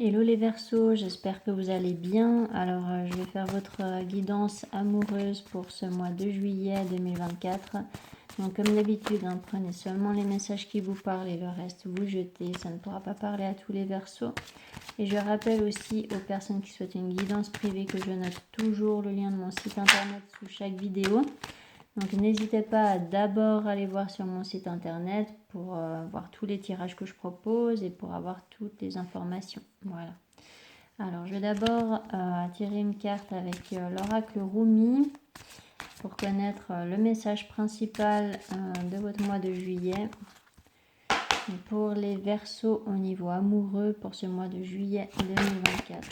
Hello les Verseaux, j'espère que vous allez bien. Alors je vais faire votre guidance amoureuse pour ce mois de juillet 2024. Donc comme d'habitude, prenez seulement les messages qui vous parlent et le reste vous jetez. Ça ne pourra pas parler à tous les Verseaux. Et je rappelle aussi aux personnes qui souhaitent une guidance privée que je note toujours le lien de mon site internet sous chaque vidéo. Donc n'hésitez pas à d'abord aller voir sur mon site internet pour voir tous les tirages que je propose et pour avoir toutes les informations. Voilà. Alors je vais d'abord tirer une carte avec l'oracle Rumi pour connaître le message principal de votre mois de juillet. Et pour les Verseaux au niveau amoureux pour ce mois de juillet 2024.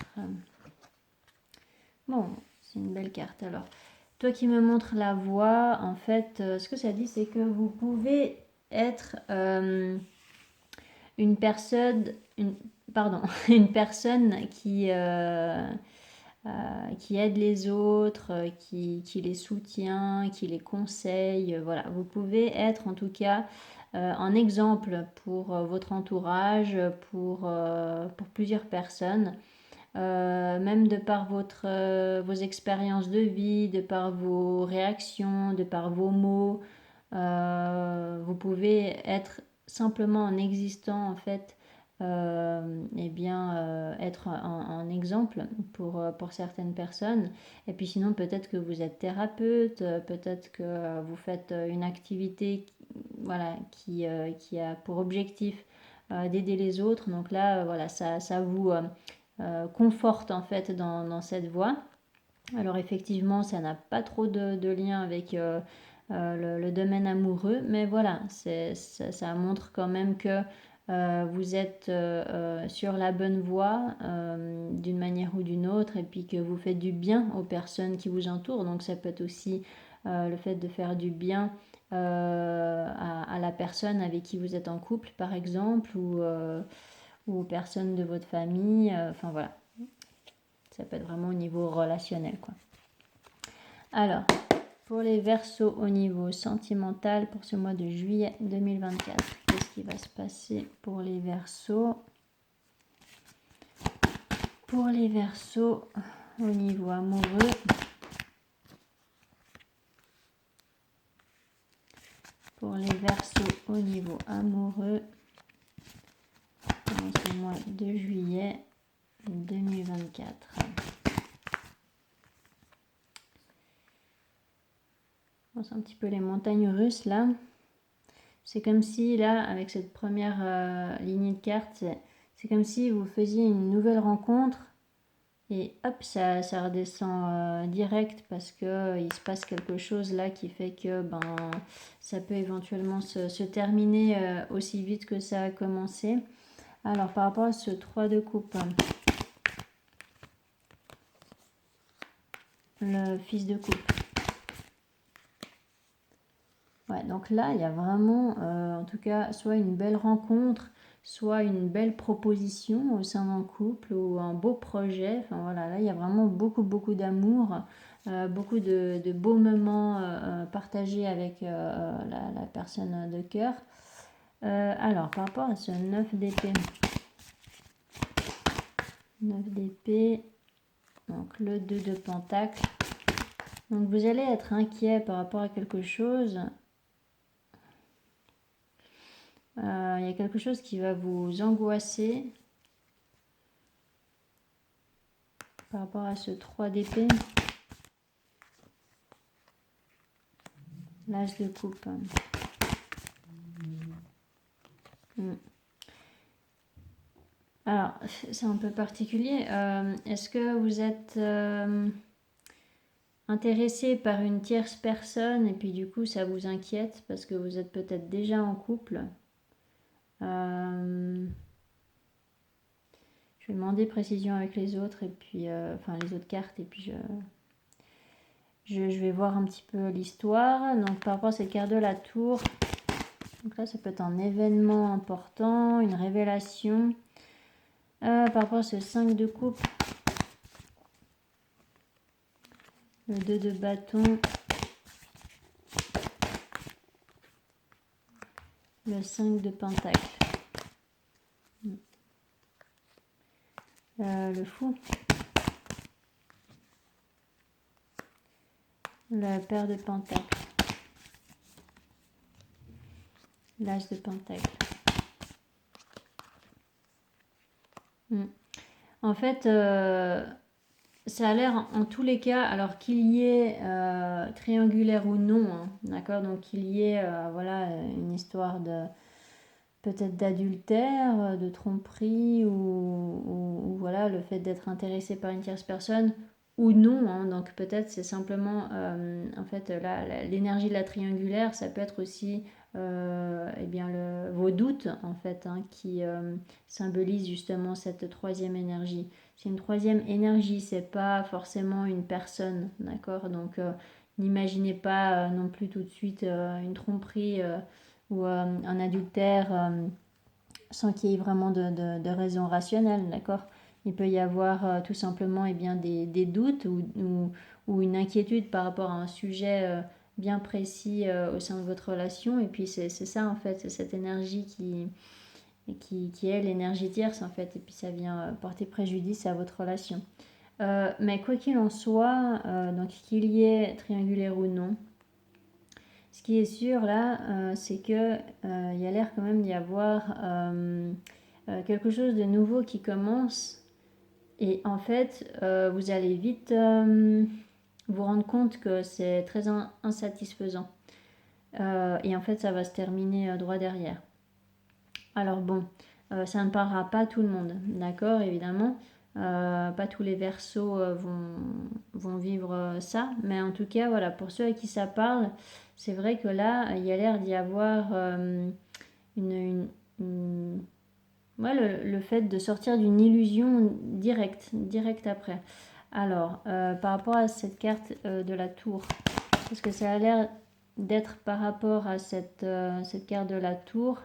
Bon, c'est une belle carte alors. Toi qui me montres la voie, en fait, ce que ça dit, c'est que vous pouvez être une personne, une personne qui aide les autres, qui les soutient, qui les conseille. Voilà, vous pouvez être en tout cas un exemple pour votre entourage, pour plusieurs personnes. Même de par vos expériences de vie, de par vos réactions, de par vos mots, vous pouvez être simplement en existant en fait, être un exemple pour certaines personnes. Et puis sinon peut-être que vous êtes thérapeute, peut-être que vous faites une activité qui a pour objectif d'aider les autres. Donc là, ça vous conforte en fait dans cette voie. Alors effectivement, ça n'a pas trop de lien avec le domaine amoureux, mais voilà, ça montre quand même que vous êtes sur la bonne voie d'une manière ou d'une autre, et puis que vous faites du bien aux personnes qui vous entourent. Donc ça peut être aussi le fait de faire du bien à la personne avec qui vous êtes en couple, par exemple, ou aux personnes de votre famille. Enfin voilà, ça peut être vraiment au niveau relationnel, quoi. Alors, pour les Verseaux au niveau sentimental pour ce mois de juillet 2024, qu'est-ce qui va se passer pour les Verseaux? Pour les Verseaux au niveau amoureux, pour les Verseaux au niveau amoureux dans ce mois de juillet 2024. C'est un petit peu les montagnes russes là. C'est comme si là, avec cette première lignée de cartes, c'est comme si vous faisiez une nouvelle rencontre et hop, ça redescend direct parce que il se passe quelque chose là qui fait que ça peut éventuellement se terminer aussi vite que ça a commencé. Alors par rapport à ce 3 de coupe, le fils de coupe. Ouais, donc là, il y a vraiment, en tout cas, soit une belle rencontre, soit une belle proposition au sein d'un couple ou un beau projet. Enfin voilà, là, il y a vraiment beaucoup d'amour, beaucoup de beaux moments partagés avec la personne de cœur. Alors, par rapport à ce 9 d'épée. 9 d'épée, donc le 2 de pentacle. Donc vous allez être inquiet par rapport à quelque chose. Il y a quelque chose qui va vous angoisser par rapport à ce 3 d'épée. L'As de coupe. Alors, c'est un peu particulier. Est-ce que vous êtes intéressé par une tierce personne et puis du coup ça vous inquiète parce que vous êtes peut-être déjà en couple? Je vais demander précision avec les autres et puis les autres cartes et puis je vais voir un petit peu l'histoire. Donc par rapport à cette carte de la tour, donc là ça peut être un événement important, une révélation. Par rapport à ce 5 de coupe, le 2 de bâton, le 5 de pentacle. Le fou. La paire de pentacles. L'as de pentacles. En fait, ça a l'air en tous les cas, alors qu'il y ait triangulaire ou non, hein, d'accord, donc qu'il y ait voilà, une histoire de peut-être d'adultère, de tromperie ou voilà, le fait d'être intéressé par une tierce personne ou non, hein, donc peut-être c'est simplement en fait l'énergie de la triangulaire, ça peut être aussi eh bien vos doutes en fait, hein, qui symbolisent justement cette troisième énergie. C'est une troisième énergie, c'est pas forcément une personne, d'accord, donc n'imaginez pas non plus tout de suite une tromperie ou un adultère sans qu'il y ait vraiment de raison rationnelle, d'accord. Il peut y avoir tout simplement eh bien, des doutes ou une inquiétude par rapport à un sujet bien précis au sein de votre relation. Et puis c'est ça en fait, c'est cette énergie qui est l'énergie tierce en fait. Et puis ça vient porter préjudice à votre relation. Mais quoi qu'il en soit, donc qu'il y ait triangulaire ou non, ce qui est sûr là, c'est que il y a l'air quand même d'y avoir quelque chose de nouveau qui commence. Et en fait, vous allez vite vous rendre compte que c'est très insatisfaisant. Et en fait, ça va se terminer droit derrière. Alors bon, ça ne parlera pas à tout le monde, d'accord, évidemment. Pas tous les Verseaux vont vivre ça, mais en tout cas, voilà, pour ceux à qui ça parle, c'est vrai que là, il y a l'air d'y avoir ouais, le fait de sortir d'une illusion directe après. Alors, par rapport à cette carte de la tour, parce que ça a l'air d'être par rapport à cette carte de la tour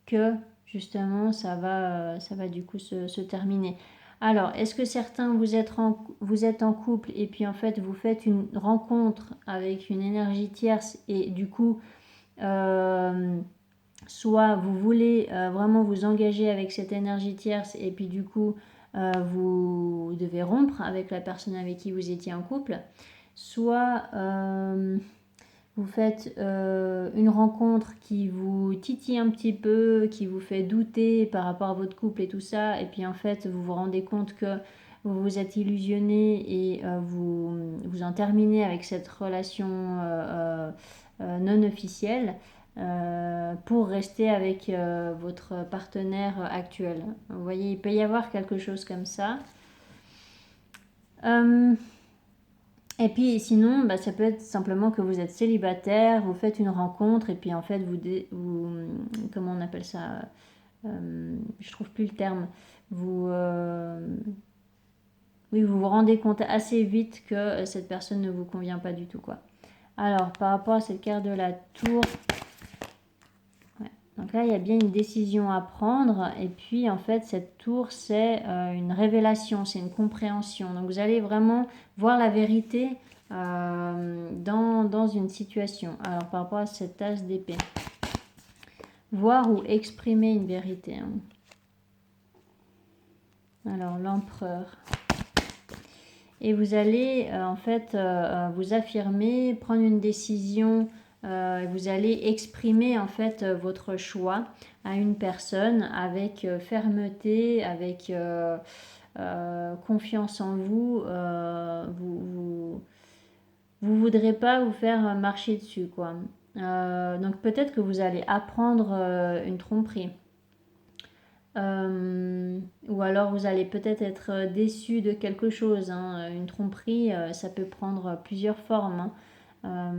que justement ça va du coup se terminer. Alors, est-ce que certains vous êtes en couple et puis en fait vous faites une rencontre avec une énergie tierce et du coup soit vous voulez vraiment vous engager avec cette énergie tierce et puis du coup vous devez rompre avec la personne avec qui vous étiez en couple, soit vous faites une rencontre qui vous titille un petit peu, qui vous fait douter par rapport à votre couple et tout ça, et puis en fait vous vous rendez compte que vous vous êtes illusionné et vous en terminez avec cette relation non officielle pour rester avec votre partenaire actuel. Vous voyez, il peut y avoir quelque chose comme ça. Et puis sinon, bah, ça peut être simplement que vous êtes célibataire, vous faites une rencontre et puis en fait comment on appelle ça, je trouve plus le terme, oui, vous vous rendez compte assez vite que cette personne ne vous convient pas du tout, quoi. Alors par rapport à cette carte de la tour, ouais, donc là il y a bien une décision à prendre et puis en fait cette tour c'est une révélation, c'est une compréhension. Donc vous allez vraiment voir la vérité dans une situation. Alors par rapport à cette as d'épée, voir ou exprimer une vérité, hein. Alors l'empereur. Et vous allez en fait vous affirmer, prendre une décision, vous allez exprimer en fait votre choix à une personne avec fermeté, avec confiance en vous. Vous voudrez pas vous faire marcher dessus, quoi. Donc peut-être que vous allez apprendre une tromperie. Ou alors vous allez peut-être être déçu de quelque chose, hein. Une tromperie, ça peut prendre plusieurs formes, hein.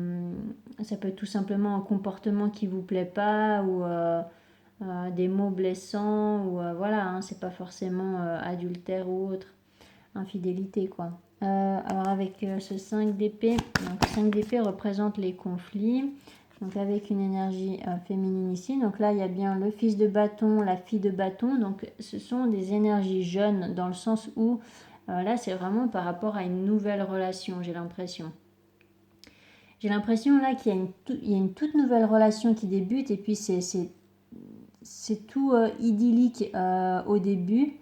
Ça peut être tout simplement un comportement qui vous plaît pas ou des mots blessants ou voilà, hein, c'est pas forcément adultère ou autre, infidélité, quoi. Alors avec ce 5 d'épée, donc 5 d'épée représente les conflits. Donc avec une énergie féminine ici. Donc là, il y a bien le fils de bâton, la fille de bâton. Donc ce sont des énergies jeunes dans le sens où là, c'est vraiment par rapport à une nouvelle relation, j'ai l'impression. J'ai l'impression là qu'il y a une toute nouvelle relation qui débute et puis c'est tout idyllique au début.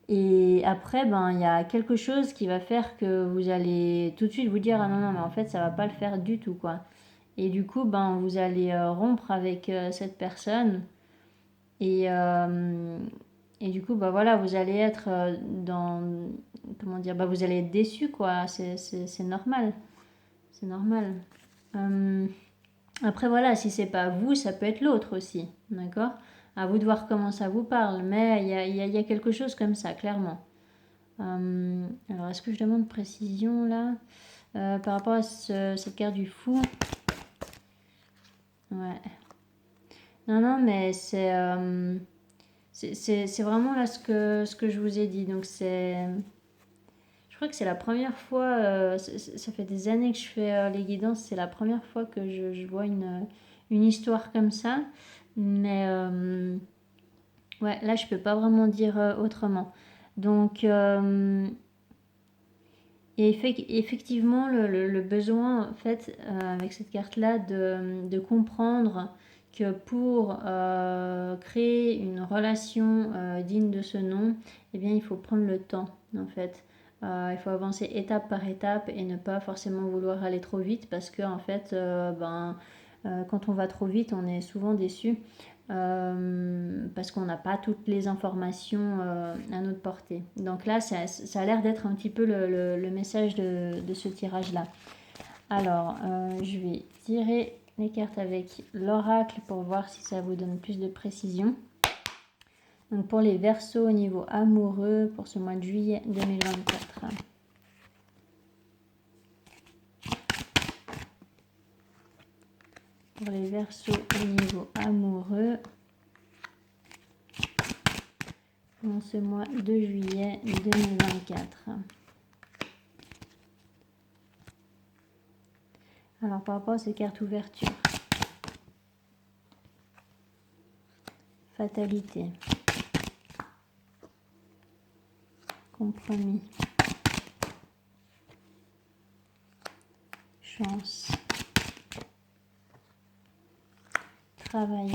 Et après, ben, il y a quelque chose qui va faire que vous allez tout de suite vous dire, ah non, non, mais en fait, ça va pas le faire du tout, quoi. Et du coup, ben, vous allez rompre avec cette personne. Et, euh, et du coup, bah voilà, vous allez être dans... Comment dire? Bah, vous allez être déçu, quoi. C'est normal. C'est normal. Euh, Après, voilà, si c'est pas vous, ça peut être l'autre aussi. D'accord? À vous de voir comment ça vous parle. Mais il y a quelque chose comme ça, clairement. Alors, est-ce que je demande précision là? Par rapport à cette carte du fou? Ouais. Non, non, mais c'est vraiment là ce que je vous ai dit. Donc, je crois que c'est la première fois, ça fait des années que je fais les guidances, c'est la première fois que je vois une histoire comme ça. Mais ouais, là, je peux pas vraiment dire autrement. Donc, et effectivement, le besoin, en fait, avec cette carte-là, de comprendre que pour créer une relation digne de ce nom, eh bien, il faut prendre le temps, en fait. Il faut avancer étape par étape et ne pas forcément vouloir aller trop vite parce que, en fait, quand on va trop vite, on est souvent déçu parce qu'on n'a pas toutes les informations à notre portée. Donc là, ça a l'air d'être un petit peu le message de ce tirage-là. Alors, je vais tirer les cartes avec l'oracle pour voir si ça vous donne plus de précision. Donc pour les Verseaux au niveau amoureux pour ce mois de juillet 2024. Pour les Verseaux au niveau amoureux dans ce mois de juillet 2024. Alors par rapport à ces cartes ouverture, fatalité, compromis, chance, travail,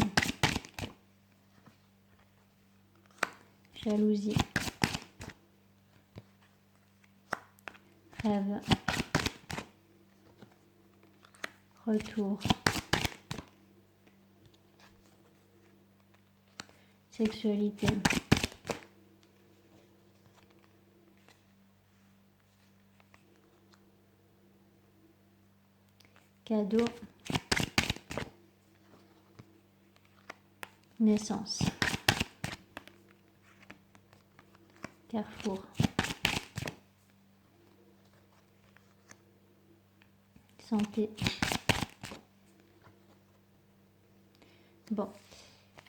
jalousie, rêve, retour, sexualité, cadeau, naissance, carrefour, santé. Bon,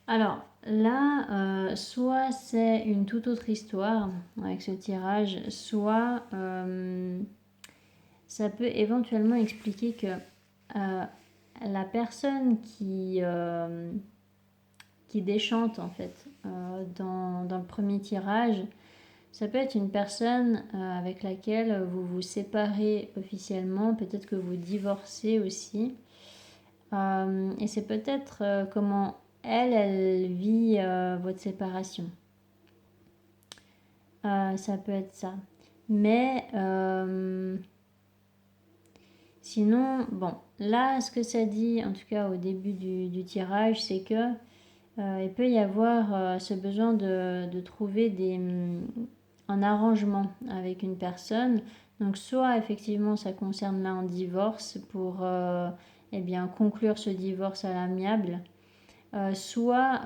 alors là, soit c'est une toute autre histoire avec ce tirage, soit ça peut éventuellement expliquer que la personne qui déchante en fait dans le premier tirage, ça peut être une personne avec laquelle vous vous séparez officiellement, peut-être que vous divorcez aussi. Et c'est peut-être comment elle vit votre séparation. Ça peut être ça. Mais sinon, bon, là, ce que ça dit, en tout cas au début du tirage, c'est que il peut y avoir ce besoin de trouver un arrangement avec une personne. Donc soit effectivement ça concerne là un divorce pour eh bien, conclure ce divorce à l'amiable, soit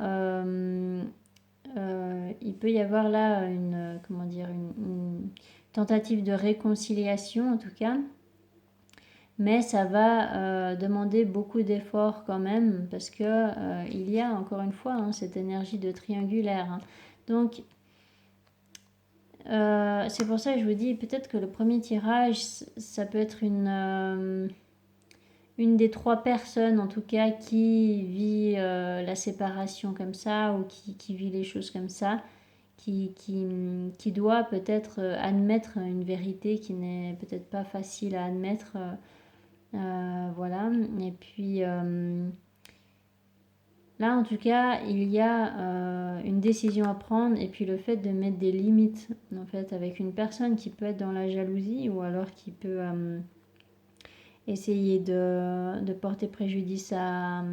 il peut y avoir là comment dire, une tentative de réconciliation en tout cas. Mais ça va demander beaucoup d'efforts quand même parce que il y a encore une fois cette énergie de triangulaire. Donc c'est pour ça que je vous dis peut-être que le premier tirage ça peut être une des trois personnes en tout cas qui vit la séparation comme ça ou qui vit les choses comme ça, qui doit peut-être admettre une vérité qui n'est peut-être pas facile à admettre. Voilà, et puis Là, en tout cas, il y a une décision à prendre et puis le fait de mettre des limites, en fait, avec une personne qui peut être dans la jalousie ou alors qui peut essayer de porter préjudice à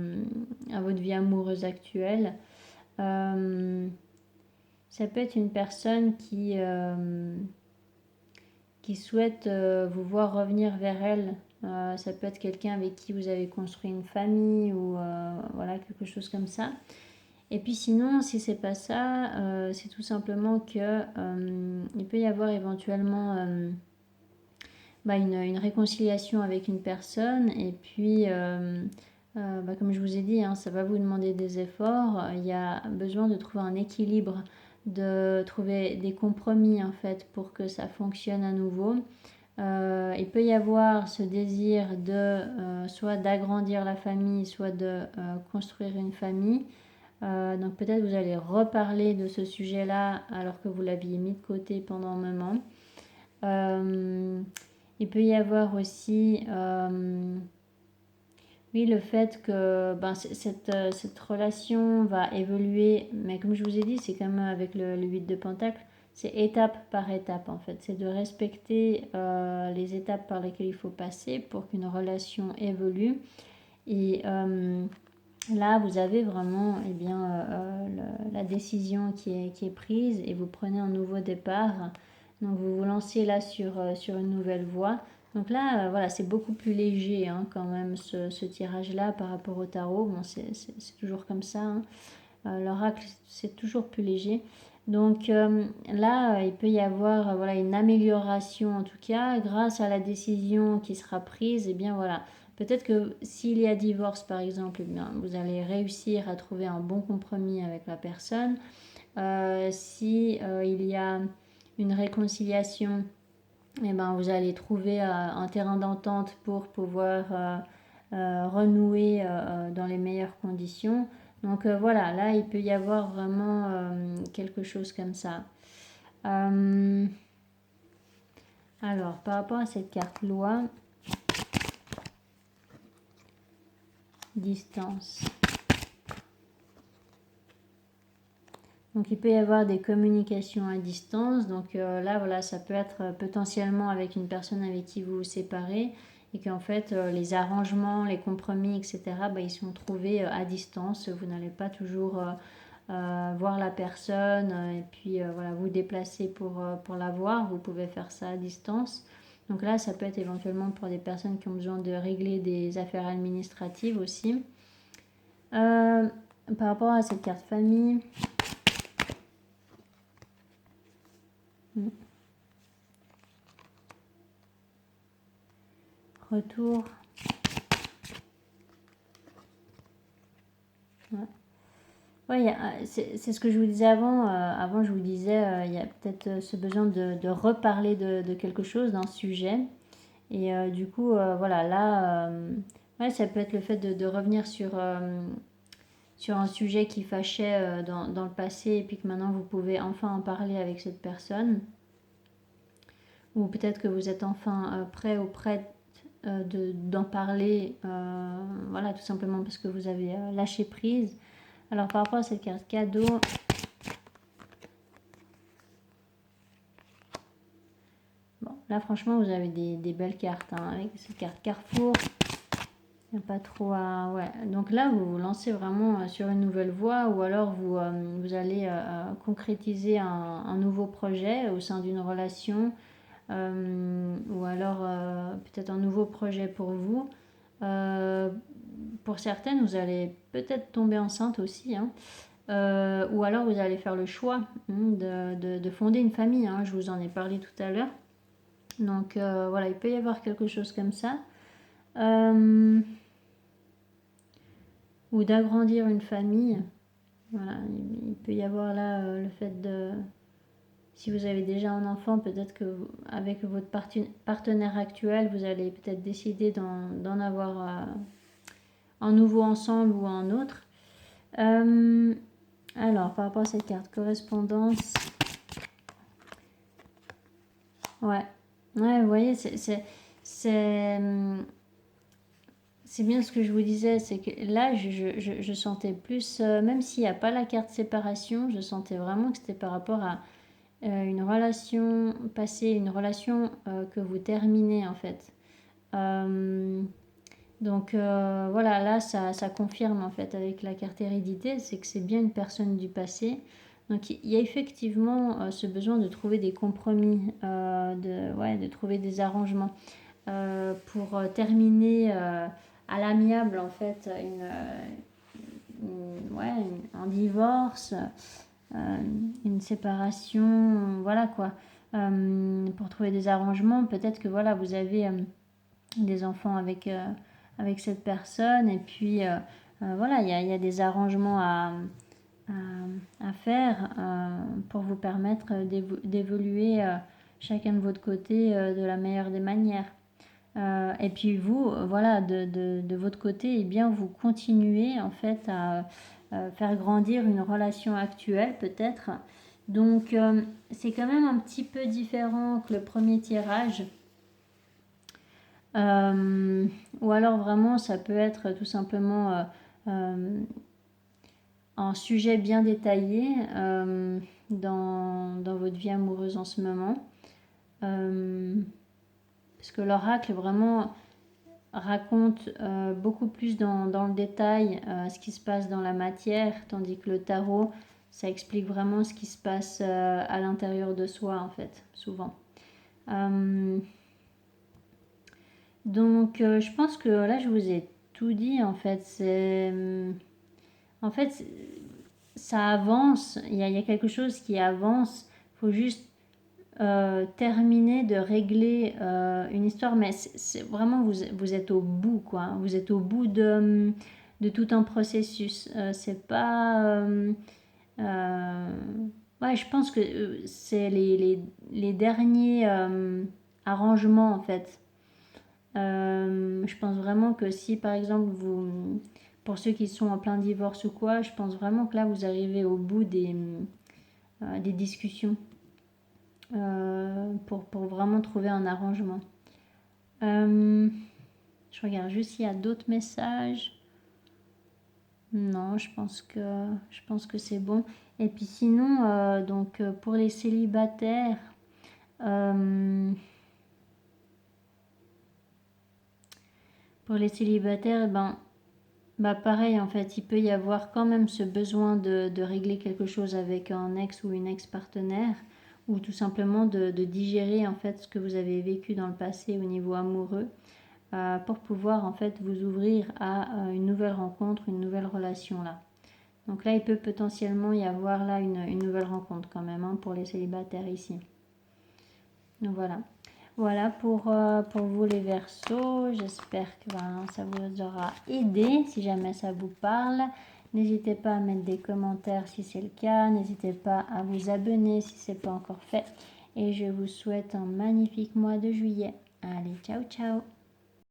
votre vie amoureuse actuelle. Ça peut être une personne qui souhaite vous voir revenir vers elle. Ça peut être quelqu'un avec qui vous avez construit une famille ou voilà, quelque chose comme ça. Et puis sinon, si c'est pas ça, c'est tout simplement que il peut y avoir éventuellement une réconciliation avec une personne. Et puis, comme je vous ai dit, hein, ça va vous demander des efforts. Il y a besoin de trouver un équilibre, de trouver des compromis en fait pour que ça fonctionne à nouveau. Il peut y avoir ce désir de soit d'agrandir la famille, soit de construire une famille. Donc peut-être vous allez reparler de ce sujet-là alors que vous l'aviez mis de côté pendant un moment. Il peut y avoir aussi oui, le fait que cette relation va évoluer, mais comme je vous ai dit, c'est quand même avec le 8 de Pentacle, c'est étape par étape en fait. C'est de respecter les étapes par lesquelles il faut passer pour qu'une relation évolue. Et là, vous avez vraiment la décision qui est prise et vous prenez un nouveau départ. Donc vous vous lancez là sur une nouvelle voie. Donc là, voilà, c'est beaucoup plus léger hein, quand même ce tirage-là par rapport au tarot. Bon, c'est toujours comme ça. Hein. L'oracle, c'est toujours plus léger. Donc là, il peut y avoir voilà, une amélioration en tout cas grâce à la décision qui sera prise. Et bien voilà, peut-être que s'il y a divorce par exemple, eh bien, vous allez réussir à trouver un bon compromis avec la personne. Si il y a une réconciliation, eh ben, vous allez trouver un terrain d'entente pour pouvoir renouer dans les meilleures conditions. Donc voilà, là il peut y avoir vraiment quelque chose comme ça. Alors par rapport à cette carte loi, distance. Donc il peut y avoir des communications à distance. Donc là voilà, ça peut être potentiellement avec une personne avec qui vous vous séparez et qu'en fait les arrangements, les compromis, etc. Ils sont trouvés à distance. Vous n'allez pas toujours voir la personne et puis voilà, vous déplacer pour la voir. Vous pouvez faire ça à distance. Donc là, ça peut être éventuellement pour des personnes qui ont besoin de régler des affaires administratives aussi. Par rapport à cette carte famille, retour. Ouais. Ouais, c'est ce que je vous disais avant. Avant, je vous disais, il y a peut-être ce besoin de reparler de quelque chose, d'un sujet. Et du coup, voilà, là, ouais, ça peut être le fait de revenir sur un sujet qui fâchait dans le passé et puis que maintenant vous pouvez enfin en parler avec cette personne. Ou peut-être que vous êtes enfin prêt ou prête d'en parler, voilà, tout simplement parce que vous avez lâché prise. Alors par rapport à cette carte cadeau, bon, là franchement vous avez des belles cartes, hein, avec cette carte Carrefour. Il n'y a pas trop à... Ouais. Donc là vous vous lancez vraiment sur une nouvelle voie ou alors vous allez concrétiser un nouveau projet au sein d'une relation ou alors peut-être un nouveau projet pour vous. Pour certaines, vous allez peut-être tomber enceinte aussi, hein. Ou alors vous allez faire le choix de fonder une famille, hein. Je vous en ai parlé tout à l'heure. Donc voilà, il peut y avoir quelque chose comme ça. Ou d'agrandir une famille. Voilà, il peut y avoir là le fait de... Si vous avez déjà un enfant, peut-être que avec votre partenaire actuel, vous allez peut-être décider d'en avoir un nouveau ensemble ou un autre. Alors, par rapport à cette carte correspondance, ouais, vous voyez, c'est c'est bien ce que je vous disais, c'est que là, je sentais plus, même s'il n'y a pas la carte séparation, je sentais vraiment que c'était par rapport à une relation passée, une relation que vous terminez en fait. Euh, donc voilà, là, ça confirme en fait avec la carte hérédité, c'est que c'est bien une personne du passé. Donc il y a effectivement ce besoin de trouver des compromis, de trouver des arrangements pour terminer à l'amiable en fait un divorce, une séparation, voilà quoi. Pour trouver des arrangements, peut-être que voilà, vous avez des enfants avec cette personne et puis voilà, il y a des arrangements à faire pour vous permettre d'évoluer chacun de votre côté de la meilleure des manières. Et puis vous, voilà, de votre côté, eh bien, vous continuez en fait à faire grandir une relation actuelle peut-être. Donc c'est quand même un petit peu différent que le premier tirage. Ou alors vraiment ça peut être tout simplement un sujet bien détaillé dans votre vie amoureuse en ce moment. Parce que l'oracle vraiment raconte beaucoup plus dans le détail ce qui se passe dans la matière, tandis que le tarot, ça explique vraiment ce qui se passe à l'intérieur de soi, en fait, souvent. Donc, je pense que là, je vous ai tout dit, en fait. En fait, ça avance, il y a quelque chose qui avance, il faut juste terminer de régler une histoire, mais c'est vraiment vous êtes au bout quoi, vous êtes au bout de tout un processus. C'est pas ouais, je pense que c'est les derniers arrangements en fait. Je pense vraiment que si par exemple pour ceux qui sont en plein divorce ou quoi, je pense vraiment que là vous arrivez au bout des discussions. Pour vraiment trouver un arrangement. Je regarde juste s'il y a d'autres messages. Non, je pense que c'est bon. Et puis sinon, donc pour les célibataires, bah pareil en fait, il peut y avoir quand même ce besoin de régler quelque chose avec un ex ou une ex-partenaire, ou tout simplement de digérer en fait ce que vous avez vécu dans le passé au niveau amoureux, pour pouvoir en fait vous ouvrir à une nouvelle rencontre, une nouvelle relation là. Donc là, il peut potentiellement y avoir là une nouvelle rencontre quand même pour les célibataires ici. Donc voilà. Voilà pour vous les Verseaux. J'espère que ça vous aura aidé si jamais ça vous parle. N'hésitez pas à mettre des commentaires si c'est le cas. N'hésitez pas à vous abonner si ce n'est pas encore fait. Et je vous souhaite un magnifique mois de juillet. Allez, ciao ciao.